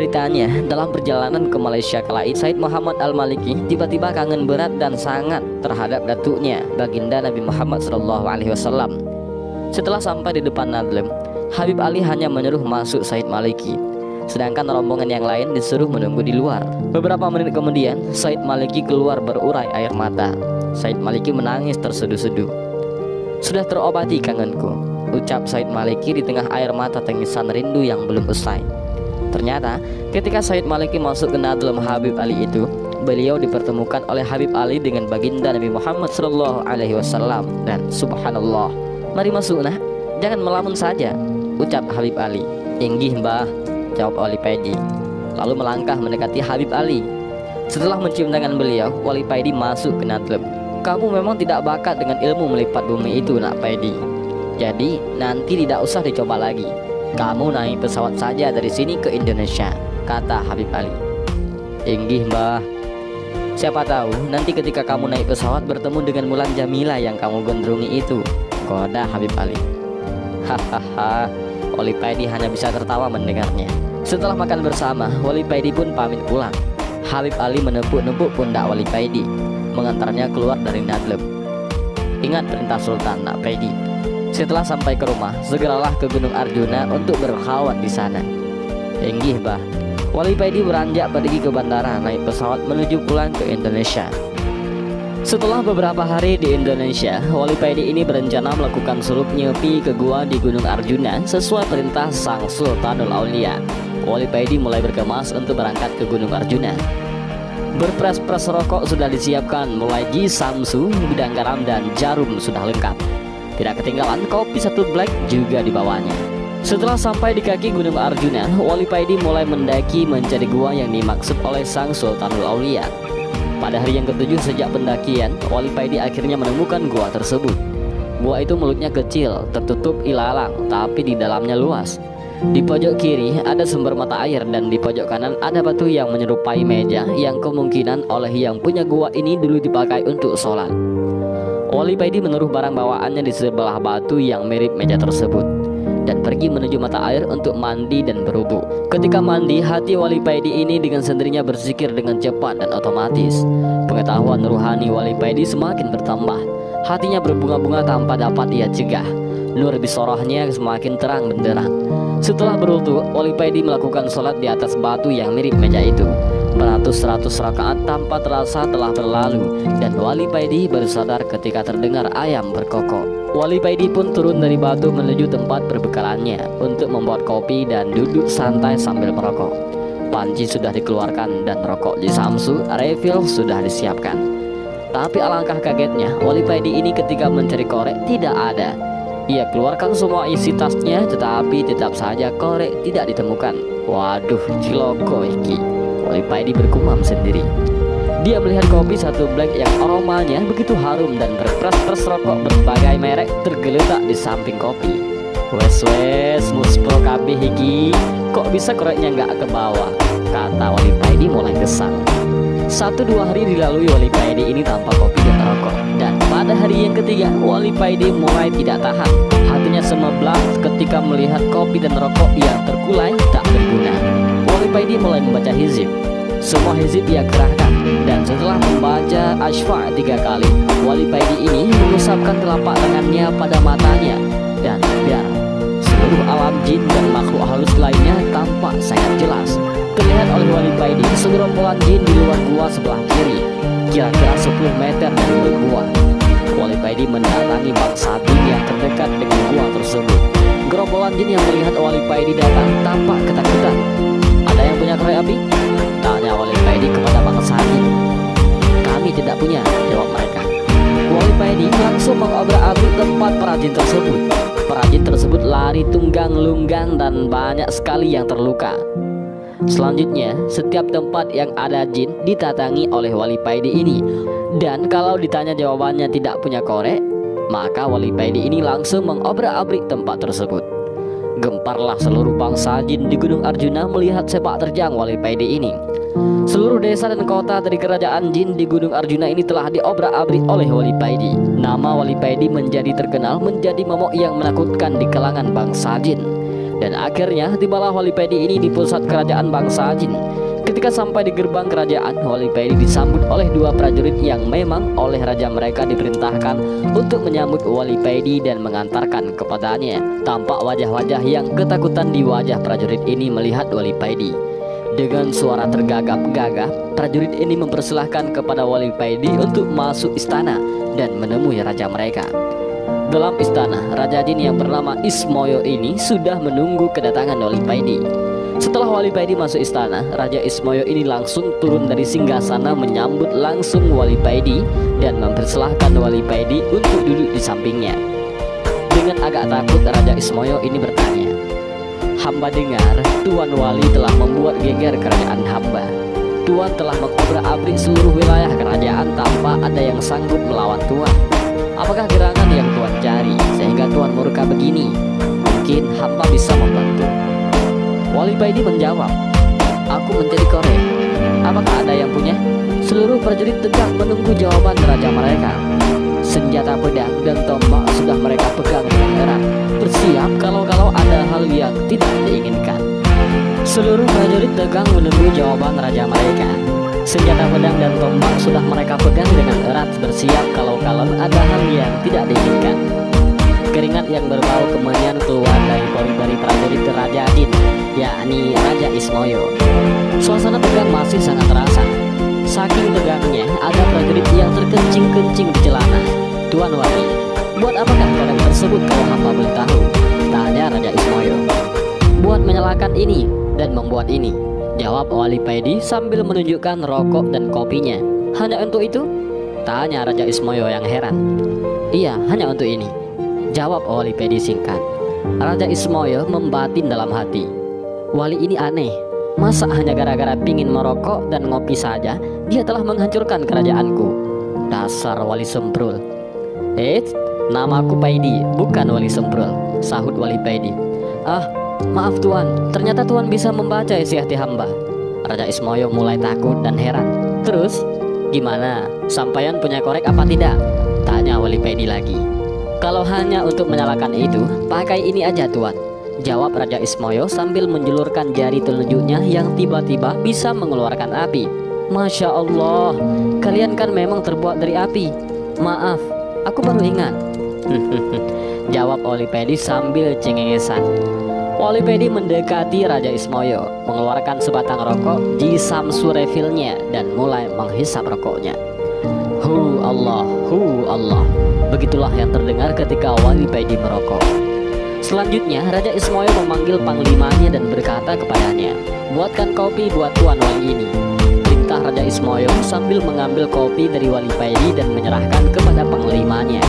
Ceritanya, dalam perjalanan ke Malaysia kala itu, Said Muhammad Al-Maliki tiba-tiba kangen berat dan sangat terhadap datuknya, baginda Nabi Muhammad SAW. Setelah sampai di depan Nadlem, Habib Ali hanya menyuruh masuk Said Maliki, sedangkan rombongan yang lain disuruh menunggu di luar. Beberapa menit kemudian, Said Maliki keluar berurai air mata. Said Maliki menangis terseduh-seduh. "Sudah terobati kangenku," ucap Said Maliki di tengah air mata tangisan rindu yang belum usai. Ternyata ketika Said Maliki masuk ke Nadlem Habib Ali itu, beliau dipertemukan oleh Habib Ali dengan baginda Nabi Muhammad SAW. Dan subhanallah, "Mari masuk nak, jangan melamun saja," ucap Habib Ali. "Inggih mbah," jawab Wali Paidi, lalu melangkah mendekati Habib Ali. Setelah mencium tangan beliau, Wali Paidi masuk ke Nadlem. "Kamu memang tidak bakat dengan ilmu melipat bumi itu nak Paidi. Jadi nanti tidak usah dicoba lagi. Kamu naik pesawat saja dari sini ke Indonesia," kata Habib Ali. "Inggih mbah. Siapa tahu nanti ketika kamu naik pesawat bertemu dengan Mulan Jamila yang kamu gondrungi itu," goda Habib Ali. Hahaha, Wali Paidi hanya bisa tertawa mendengarnya. Setelah makan bersama, Wali Paidi pun pamit pulang. Habib Ali menepuk-nepuk pundak Wali Paidi, mengantarnya keluar dari Nadlem. "Ingat perintah Sultan nak Paidi. Setelah sampai ke rumah, segeralah ke Gunung Arjuna untuk berkhawat di sana." "Inggih bah." Wali Paidi beranjak pergi ke bandara naik pesawat menuju pulang ke Indonesia. Setelah beberapa hari di Indonesia, Wali Paidi ini berencana melakukan surup nyepi ke gua di Gunung Arjuna sesuai perintah Sang Sultanul Aulia. Wali Paidi mulai berkemas untuk berangkat ke Gunung Arjuna. Berpres-pres rokok sudah disiapkan, mulai Ji Samsu, bidang garam dan jarum sudah lengkap. Tidak ketinggalan kopi satu black juga dibawanya. Setelah sampai di kaki Gunung Arjuna, Wali Paidi mulai mendaki mencari gua yang dimaksud oleh Sang Sultanul Aulia. Pada hari yang ketujuh sejak pendakian, Wali Paidi akhirnya menemukan gua tersebut. Gua itu mulutnya kecil, tertutup ilalang, tapi di dalamnya luas. Di pojok kiri ada sumber mata air dan di pojok kanan ada batu yang menyerupai meja yang kemungkinan oleh yang punya gua ini dulu dipakai untuk sholat. Wali Paidi menaruh barang bawaannya di sebelah batu yang mirip meja tersebut dan pergi menuju mata air untuk mandi dan berwudu. Ketika mandi, hati Wali Paidi ini dengan sendirinya berzikir dengan cepat dan otomatis. Pengetahuan ruhani Wali Paidi semakin bertambah. Hatinya berbunga-bunga tanpa dapat ia cegah. Nur bisorohnya semakin terang benderang. Setelah berwudu, Wali Paidi melakukan sholat di atas batu yang mirip meja itu. Beratus-ratus rakaat tanpa terasa telah berlalu dan Wali Paidi baru sadar ketika terdengar ayam berkokok. Wali Paidi pun turun dari batu menuju tempat perbekalannya untuk membuat kopi dan duduk santai sambil merokok. Panci sudah dikeluarkan dan rokok di Samsu refill sudah disiapkan. Tapi alangkah kagetnya Wali Paidi ini ketika mencari korek tidak ada. Ia keluarkan semua isi tasnya, tetapi tetap saja korek tidak ditemukan. Waduh, ciloko iki. Wali Paidi bergumam sendiri. Dia melihat kopi satu black yang aromanya begitu harum dan berpres-pres rokok berbagai merek tergeletak di samping kopi. Wes muspro kabeh iki, kok bisa koreknya nggak ke bawah, kata Wali Paidi mulai kesal. 1-2 hari dilalui Wali Paidi ini tanpa kopi dan rokok. Dan pada hari yang ketiga, Wali Paidi mulai tidak tahan. Hatinya semeblah ketika melihat kopi dan rokok yang terkulai tak berguna. Wali Paidi mulai membaca hizib. Semua hizib ia kerahkan. Dan setelah membaca Asfa 3 kali, Wali Paidi ini mengusapkan telapak tangannya pada matanya. Dan biar seluruh alam jin dan makhluk halus lainnya tampak sangat jelas terlihat oleh Wali Paidi segerombolan jin di luar gua sebelah kiri, kira-kira 10 meter dari luar gua. Wali Paidi mendatangi bangsa jin yang terdekat dengan gua tersebut. Gerombolan jin yang melihat Wali Paidi datang tampak ketakutan. "Ada yang punya korek api?" tanya Wali Paidi kepada bangsa jin. "Kami tidak punya," jawab mereka. Wali Paidi langsung mengobrak-abrik tempat perajin tersebut. Perajin tersebut lari tunggang lunggang dan banyak sekali yang terluka. Selanjutnya, setiap tempat yang ada jin ditatangi oleh Wali Paidi ini. Dan kalau ditanya jawabannya tidak punya korek, maka Wali Paidi ini langsung mengobrak-abrik tempat tersebut. Gemparlah seluruh bangsa jin di Gunung Arjuna melihat sepak terjang Wali Paidi ini. Seluruh desa dan kota dari kerajaan jin di Gunung Arjuna ini telah diobrak-abrik oleh Wali Paidi. Nama Wali Paidi menjadi terkenal menjadi momok yang menakutkan di kalangan bangsa jin. Dan akhirnya tibalah Wali Pedi ini di pusat kerajaan bangsa jin. Ketika sampai di gerbang kerajaan, Wali Pedi disambut oleh dua prajurit yang memang oleh raja mereka diperintahkan untuk menyambut Wali Pedi dan mengantarkan kepadanya. Tampak wajah-wajah yang ketakutan di wajah prajurit ini melihat Wali Pedi. Dengan suara tergagap-gagap, prajurit ini mempersilahkan kepada Wali Pedi untuk masuk istana dan menemui raja mereka. Dalam istana, Raja Jin yang bernama Ismoyo ini sudah menunggu kedatangan Wali Pedi. Setelah Wali Pedi masuk istana, Raja Ismoyo ini langsung turun dari singgasana menyambut langsung Wali Pedi dan mempersilahkan Wali Pedi untuk duduk di sampingnya. Dengan agak takut, Raja Ismoyo ini bertanya, "Hamba dengar Tuan Wali telah membuat geger kerajaan hamba. Tuan telah mengobrak-abrik seluruh wilayah kerajaan tanpa ada yang sanggup melawan Tuan. Apakah gerangan yang Tuan cari sehingga Tuan murka begini? Mungkin hamba bisa membantu." Wali Pedi menjawab, "Aku mencari korek. Apakah ada yang punya?" Seluruh prajurit tegak menunggu jawaban raja mereka. Senjata pedang dan tombak sudah mereka pegang dengan erat, bersiap kalau ada hal yang tidak diinginkan. Seluruh prajurit tegang menunggu jawaban raja mereka. Senjata pedang dan tombak sudah mereka pegang dengan erat, bersiap kalau ada hal yang tidak diinginkan. Keringat yang berbau kemenyan keluar dari pori-pori prajurit Raja Jin, yakni Raja Ismoyo. Suasana tegang masih sangat terasa. Saking tegangnya, ada prajurit yang terkencing-kencing di celana. "Tuan Wali, buat apakah korek tersebut kalau hamba boleh tahu?" tanya Raja Ismoyo. "Buat menyalakan ini dan membuat ini," jawab Wali Pedi sambil menunjukkan rokok dan kopinya. "Hanya untuk itu?" tanya Raja Ismoyo yang heran. "Iya, hanya untuk ini," jawab Wali Pedi singkat. Raja Ismoyo membatin dalam hati, "Wali ini aneh. Masa hanya gara-gara pingin merokok dan ngopi saja dia telah menghancurkan kerajaanku? Dasar Wali Semprul." Namaku Pedi, bukan Wali Semprul," sahut Wali Pedi. "Ah, maaf Tuan, ternyata Tuan bisa membaca isi hati hamba." Raja Ismoyo mulai takut dan heran. "Terus, gimana? Sampaian punya korek apa tidak?" tanya Wali Pedi lagi. "Kalau hanya untuk menyalakan itu, pakai ini aja Tuan," jawab Raja Ismoyo sambil menjulurkan jari telunjuknya yang tiba-tiba bisa mengeluarkan api. "Masya Allah, kalian kan memang terbuat dari api. Maaf, aku baru ingat," jawab Wali Pedi sambil cengengesan. Wali Pedi mendekati Raja Ismoyo, mengeluarkan sebatang rokok, jisamsu refilnya dan mulai menghisap rokoknya. Hu Allah. Begitulah yang terdengar ketika Wali Pedi merokok. Selanjutnya Raja Ismoyo memanggil panglimanya dan berkata kepadanya, "Buatkan kopi buat Tuan Wali ini," perintah Raja Ismoyo sambil mengambil kopi dari Wali Pedi dan menyerahkan kepada panglimanya.